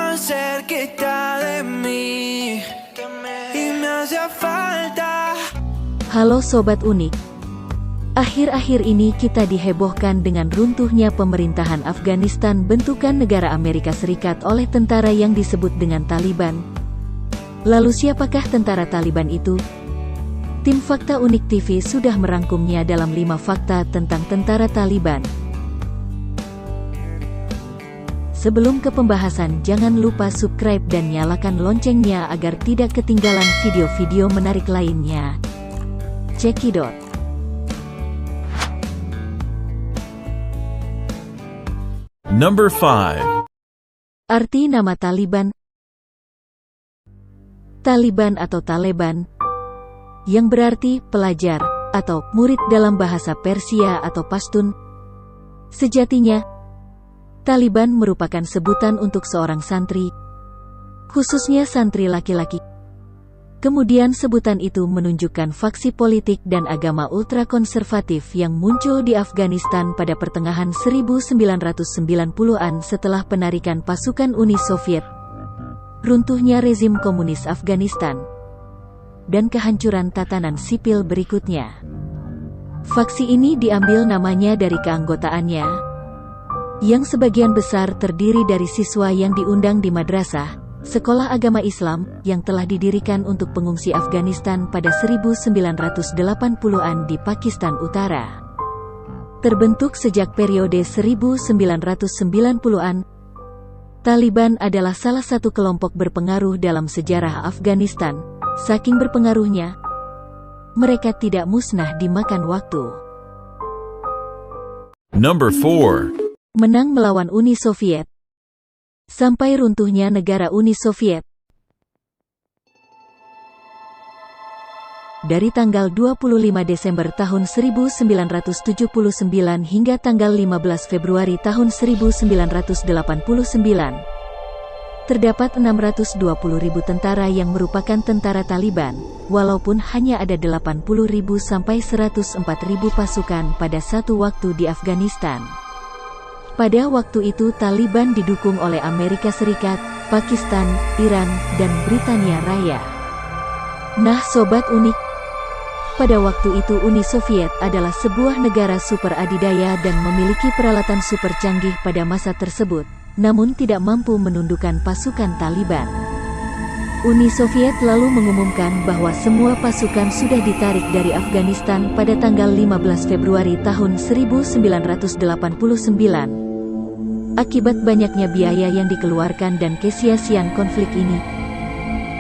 más cerquita de mí y me hace falta. Halo Sobat Unik. Akhir-akhir ini kita dihebohkan dengan runtuhnya pemerintahan Afghanistan bentukan negara Amerika Serikat oleh tentara yang disebut dengan Taliban. Lalu siapakah tentara Taliban itu? Tim Fakta Unik TV sudah merangkumnya dalam 5 fakta tentang tentara Taliban. Sebelum ke pembahasan, jangan lupa subscribe dan nyalakan loncengnya agar tidak ketinggalan video-video menarik lainnya. Cekidot. Number 5. Arti nama Taliban. Taliban atau Taleban, yang berarti pelajar atau murid dalam bahasa Persia atau Pashtun. Sejatinya, Taliban merupakan sebutan untuk seorang santri, khususnya santri laki-laki. Kemudian sebutan itu menunjukkan faksi politik dan agama ultrakonservatif yang muncul di Afghanistan pada pertengahan 1990-an setelah penarikan pasukan Uni Soviet, runtuhnya rezim komunis Afghanistan, dan kehancuran tatanan sipil berikutnya. Faksi ini diambil namanya dari keanggotaannya, yang sebagian besar terdiri dari siswa yang diundang di madrasah, sekolah agama Islam, yang telah didirikan untuk pengungsi Afghanistan pada 1980-an di Pakistan Utara. Terbentuk sejak periode 1990-an, Taliban adalah salah satu kelompok berpengaruh dalam sejarah Afghanistan. Saking berpengaruhnya, mereka tidak musnah dimakan waktu. Number 4. Menang melawan Uni Soviet. Sampai runtuhnya negara Uni Soviet. Dari tanggal 25 Desember tahun 1979 hingga tanggal 15 Februari tahun 1989, terdapat 620.000 tentara yang merupakan tentara Taliban, walaupun hanya ada 80.000 sampai 104.000 pasukan pada satu waktu di Afghanistan. Pada waktu itu Taliban didukung oleh Amerika Serikat, Pakistan, Iran, dan Britania Raya. Nah Sobat Unik, pada waktu itu Uni Soviet adalah sebuah negara super adidaya dan memiliki peralatan super canggih pada masa tersebut, namun tidak mampu menundukkan pasukan Taliban. Uni Soviet lalu mengumumkan bahwa semua pasukan sudah ditarik dari Afghanistan pada tanggal 15 Februari tahun 1989. Akibat banyaknya biaya yang dikeluarkan dan kesia-siaan konflik ini,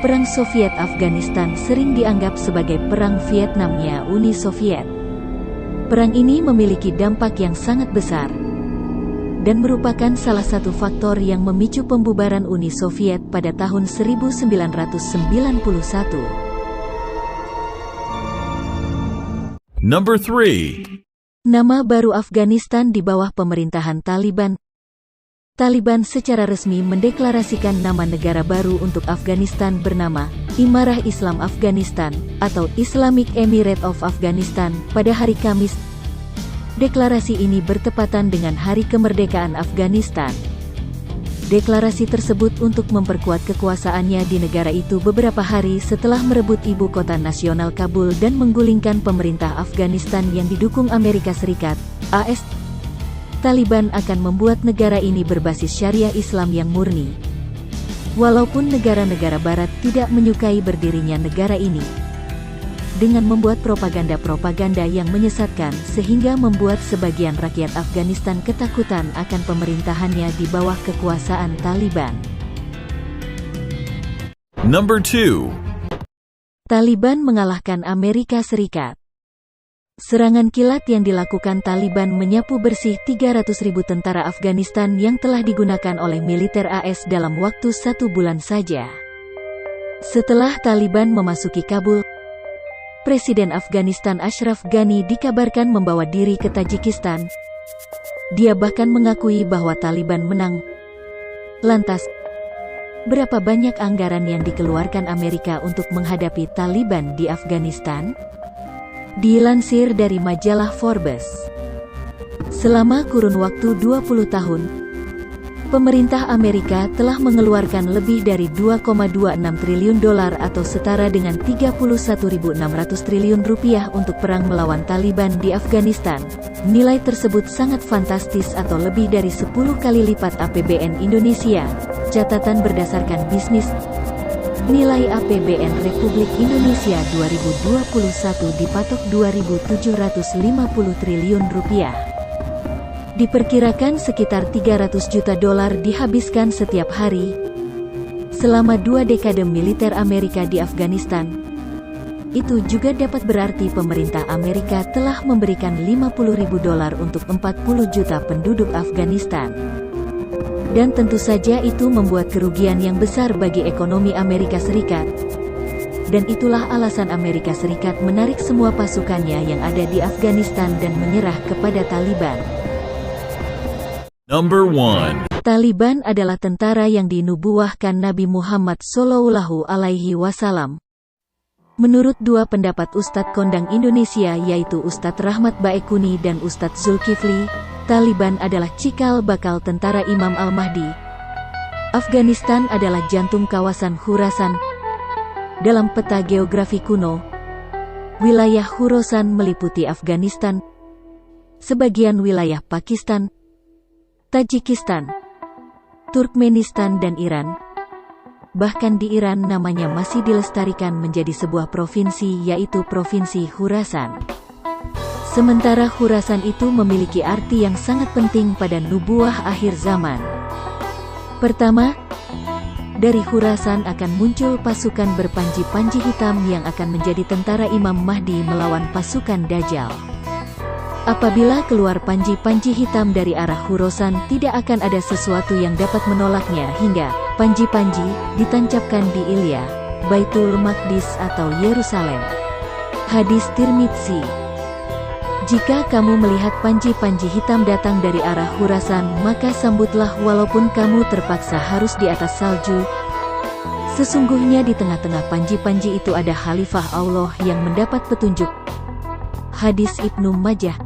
Perang Soviet-Afghanistan sering dianggap sebagai Perang Vietnamnya Uni Soviet. Perang ini memiliki dampak yang sangat besar, dan merupakan salah satu faktor yang memicu pembubaran Uni Soviet pada tahun 1991. Number 3. Nama baru Afghanistan di bawah pemerintahan Taliban. Taliban secara resmi mendeklarasikan nama negara baru untuk Afghanistan bernama Imarah Islam Afghanistan atau Islamic Emirate of Afghanistan pada hari Kamis. Deklarasi ini bertepatan dengan Hari Kemerdekaan Afghanistan. Deklarasi tersebut untuk memperkuat kekuasaannya di negara itu beberapa hari setelah merebut ibu kota nasional Kabul dan menggulingkan pemerintah Afghanistan yang didukung Amerika Serikat, AS. Taliban akan membuat negara ini berbasis syariah Islam yang murni. Walaupun negara-negara barat tidak menyukai berdirinya negara ini, dengan membuat propaganda-propaganda yang menyesatkan sehingga membuat sebagian rakyat Afghanistan ketakutan akan pemerintahannya di bawah kekuasaan Taliban. Number 2. Taliban mengalahkan Amerika Serikat. Serangan kilat yang dilakukan Taliban menyapu bersih 300.000 tentara Afghanistan yang telah digunakan oleh militer AS dalam waktu 1 bulan saja. Setelah Taliban memasuki Kabul, Presiden Afghanistan Ashraf Ghani dikabarkan membawa diri ke Tajikistan. Dia bahkan mengakui bahwa Taliban menang. Lantas, berapa banyak anggaran yang dikeluarkan Amerika untuk menghadapi Taliban di Afghanistan? Dilansir dari majalah Forbes, selama kurun waktu 20 tahun, Pemerintah Amerika telah mengeluarkan lebih dari 2,26 triliun dolar atau setara dengan 31.600 triliun rupiah untuk perang melawan Taliban di Afghanistan. Nilai tersebut sangat fantastis atau lebih dari 10 kali lipat APBN Indonesia. Catatan berdasarkan bisnis. Nilai APBN Republik Indonesia 2021 dipatok 2.750 triliun rupiah. Diperkirakan sekitar 300 juta dolar dihabiskan setiap hari selama 2 dekade militer Amerika di Afghanistan. Itu juga dapat berarti pemerintah Amerika telah memberikan 50.000 dolar untuk 40 juta penduduk Afghanistan. Dan tentu saja itu membuat kerugian yang besar bagi ekonomi Amerika Serikat. Dan itulah alasan Amerika Serikat menarik semua pasukannya yang ada di Afghanistan dan menyerah kepada Taliban. Number 1. Taliban adalah tentara yang dinubuahkan Nabi Muhammad Shallallahu Alaihi Wasallam. Menurut dua pendapat Ustadz Kondang Indonesia yaitu Ustadz Rahmat Baekuni dan Ustadz Zulkifli, Taliban adalah cikal bakal tentara Imam Al-Mahdi. Afghanistan adalah jantung kawasan Khurasan. Dalam peta geografi kuno, wilayah Khurasan meliputi Afghanistan, sebagian wilayah Pakistan, Tajikistan, Turkmenistan dan Iran. Bahkan di Iran namanya masih dilestarikan menjadi sebuah provinsi yaitu Provinsi Khurasan. Sementara Khurasan itu memiliki arti yang sangat penting pada nubuah akhir zaman. Pertama, dari Khurasan akan muncul pasukan berpanji-panji hitam yang akan menjadi tentara Imam Mahdi melawan pasukan Dajjal. Apabila keluar panji-panji hitam dari arah Khurasan, tidak akan ada sesuatu yang dapat menolaknya hingga panji-panji ditancapkan di Ilya, Baitul Maqdis atau Yerusalem. Hadis Tirmidzi. Jika kamu melihat panji-panji hitam datang dari arah Khurasan, maka sambutlah walaupun kamu terpaksa harus di atas salju. Sesungguhnya di tengah-tengah panji-panji itu ada Khalifah Allah yang mendapat petunjuk. Hadis Ibnu Majah,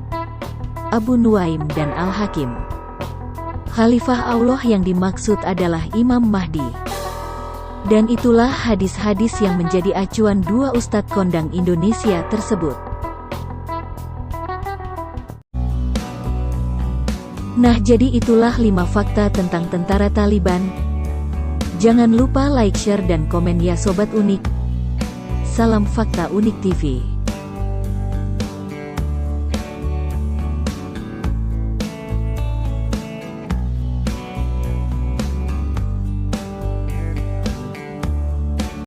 Abu Nuaim dan Al-Hakim. Khalifah Allah yang dimaksud adalah Imam Mahdi. Dan itulah hadis-hadis yang menjadi acuan dua Ustadz Kondang Indonesia tersebut. Nah, jadi itulah 5 fakta tentang tentara Taliban. Jangan lupa like, share dan komen ya Sobat Unik. Salam Fakta Unik TV.